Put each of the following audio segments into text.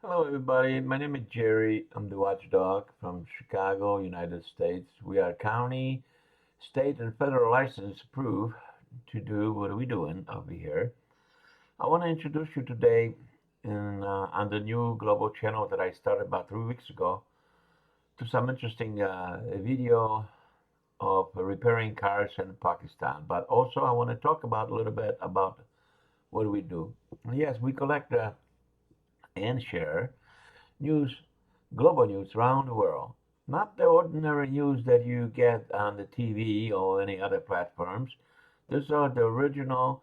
Hello, everybody. My name is Jerry. I'm the watchdog from Chicago, United States. We are county, state, and federal license approved to do what we're doing over here. I want to introduce you today on the new global channel that I started about 3 weeks ago to some interesting video of repairing cars in Pakistan. But also, I want to talk about a little bit about what we do. Yes, we collect and share news, global news around the world. Not the ordinary news that you get on the TV or any other platforms. These are the original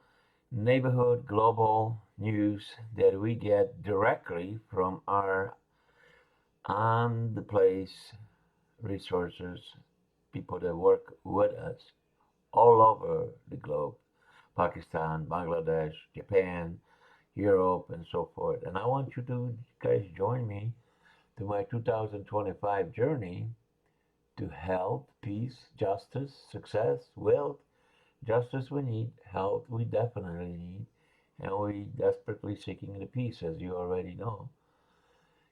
neighborhood global news that we get directly from our on the place resources, people that work with us all over the globe. Pakistan, Bangladesh, Japan, Europe, and so forth. And I want you to guys join me to my 2025 journey to health, peace, justice, success, wealth, justice we need, health we definitely need, and we desperately seeking the peace, as you already know.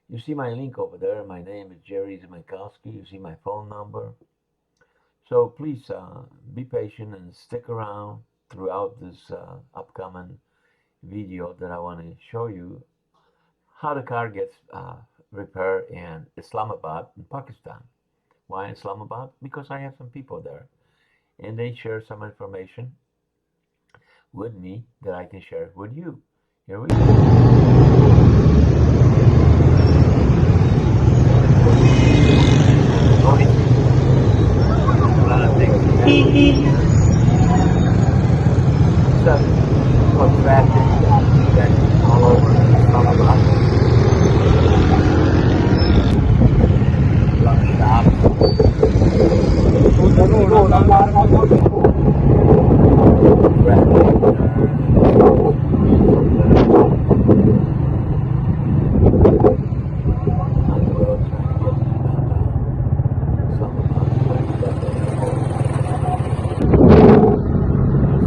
You see my link over there. My name is Jerry Zimikowski. You see my phone number. So please be patient and stick around throughout this upcoming video that I want to show you how the car gets repaired in Islamabad in Pakistan. Why Islamabad? Because I have some people there and they share some information with me that I can share with you. Here we go. A lot of things for traffic that's all over Islamabad. A lot of shops,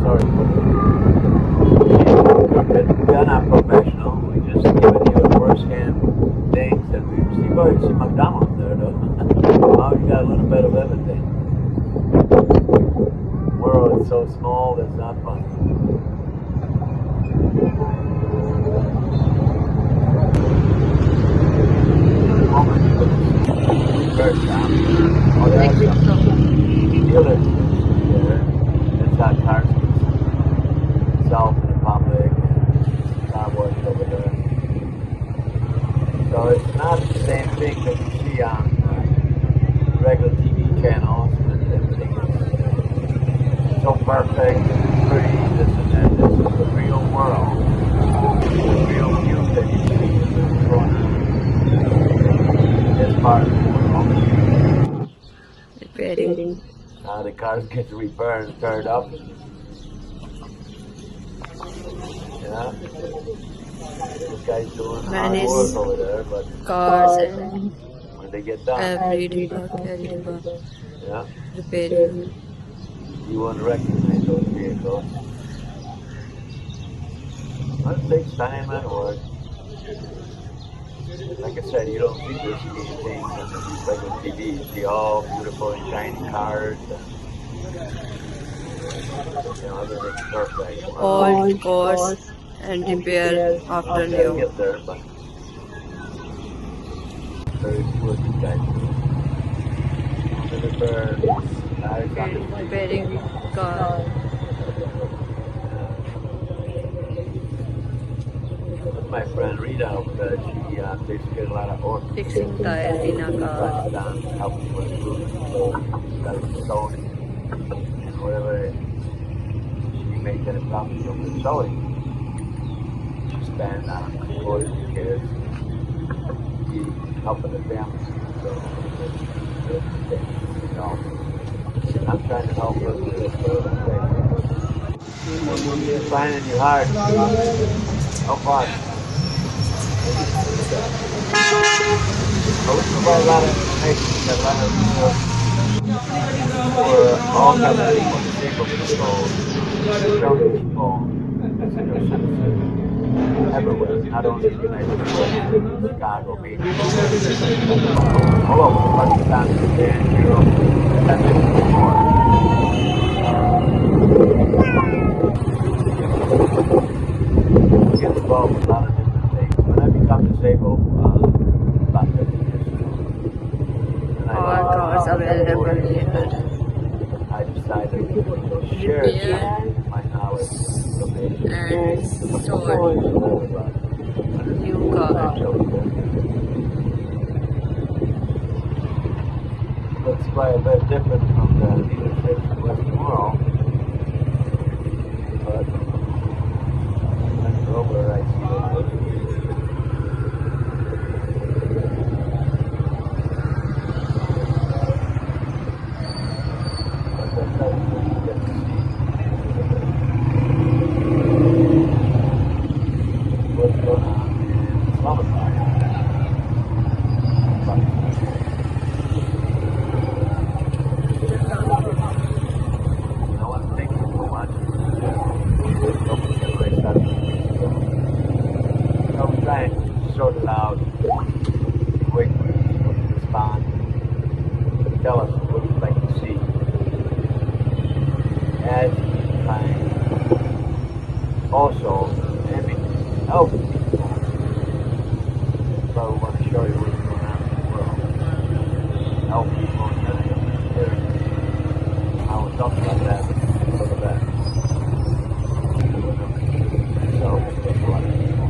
sorry we're not professional. We just giving you a first-hand things that we see. Oh, you see McDonald's there, though. Oh, you got a little bit of everything. World is so small, that's not funny. First time. Oh, there's some dealers there. That's how cars get sold in the public and car wash over there. So it's not the same thing that you see on regular TV channels and everything is so perfect, pretty, this and that. This is the real world, the real view that you see going on in this part of the world. Repairing. The cars get repaired and turned up. Yeah, this guy's doing hard Manage work over there, but cars and when they get done, every department yeah, repairing. you won't recognize those vehicles. Well, it takes time and work. Like I said, you don't see this things on the regular TV. You see all beautiful and shiny cars. Everything's perfect. All cars and repair after I'll gotta new. get there, but very few of these guys do. On the repair, cars on the street. Repairing car. My friend Rita over there, she takes care of a lot of horses. Fixing tire in a car. Helping with food, does sewing, and whatever she makes any profit from the sewing, she spends on supporting the kids, she helping the families. So, I'm trying to help her with this. You're finding you hard. How far? But we provide a lot of information, a lot of for all kinds of people, disabled people, young people, senior citizens. everywhere, not only in the United States, but in Chicago, major cities, but all over Pakistan, Japan, Europe, as I mentioned before. Get involved with a lot of different things. When I become disabled, about 50 years ago, and I All lost my cars available here. I decided to share Repair my knowledge and information and with sold everybody. And this is new what car. I chose to do. Looks quite a bit different from the dealerships in the Western world, but when I go over, I see it. But that's how you get to see what's going on in Islamabad, Pakistan. And I want to thank you for watching this local channel I started 2 weeks ago. I'm trying to sort it out, wait for people to respond, tell us what you'd like to see, as we trying also maybe help people. So we want to show you what's going on in the world, help people in many different areas. I will talk about that a little bit. So, a lot of people.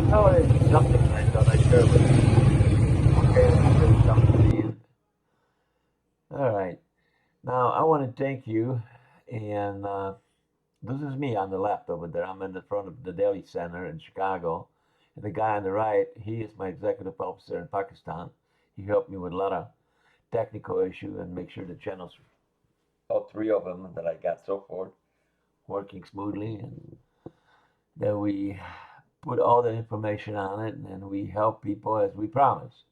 No, it's something I thought I'd share with you. Okay, let's jump to the end. All right. Now, I want to thank you, and this is me on the left over there. I'm in the front of the Daily Center in Chicago. And the guy on the right, he is my executive officer in Pakistan. He helped me with a lot of technical issue and make sure the channels, all three of them that I got so far, working smoothly, and that we put all the information on it, and we help people as we promised.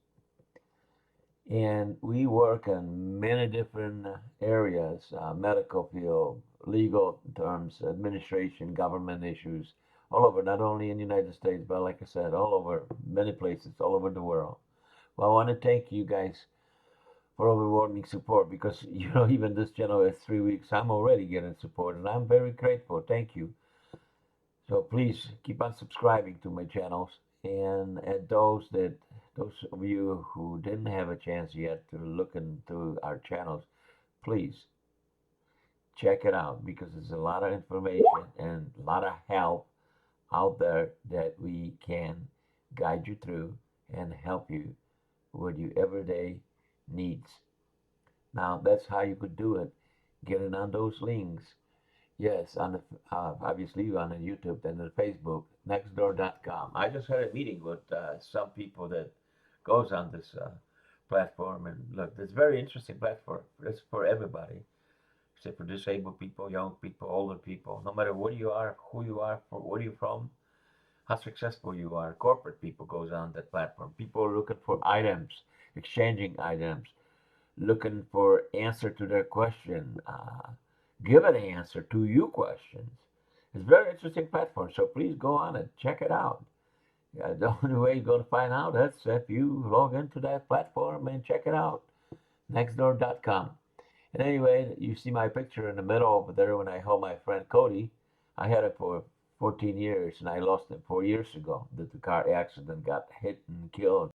And we work in many different areas, medical field, legal terms, administration, government issues, all over, not only in the United States, but like I said, all over, many places, all over the world. Well, I want to thank you guys for overwhelming support because, even this channel is 3 weeks, I'm already getting support, and I'm very grateful. Thank you. So please keep on subscribing to my channels, and those of you who didn't have a chance yet to look into our channels, please check it out because there's a lot of information and a lot of help out there that we can guide you through and help you with your everyday needs. Now that's how you could do it, getting on those links. Yes, on the obviously on the YouTube and the Facebook, nextdoor.com. I just had a meeting with some people that goes on this platform, and look, it's a very interesting platform. It's for everybody, except for disabled people, young people, older people. No matter what you are, who you are, where you're from, how successful you are. Corporate people goes on that platform. People are looking for items, exchanging items, looking for answer to their question, give an answer to your questions. It's a very interesting platform, so please go on it, check it out. The only way you're going to find out is if you log into that platform and check it out, nextdoor.com. And anyway, you see my picture in the middle over there when I held my friend Cody. I had it for 14 years, and I lost him 4 years ago. The car accident got hit and killed.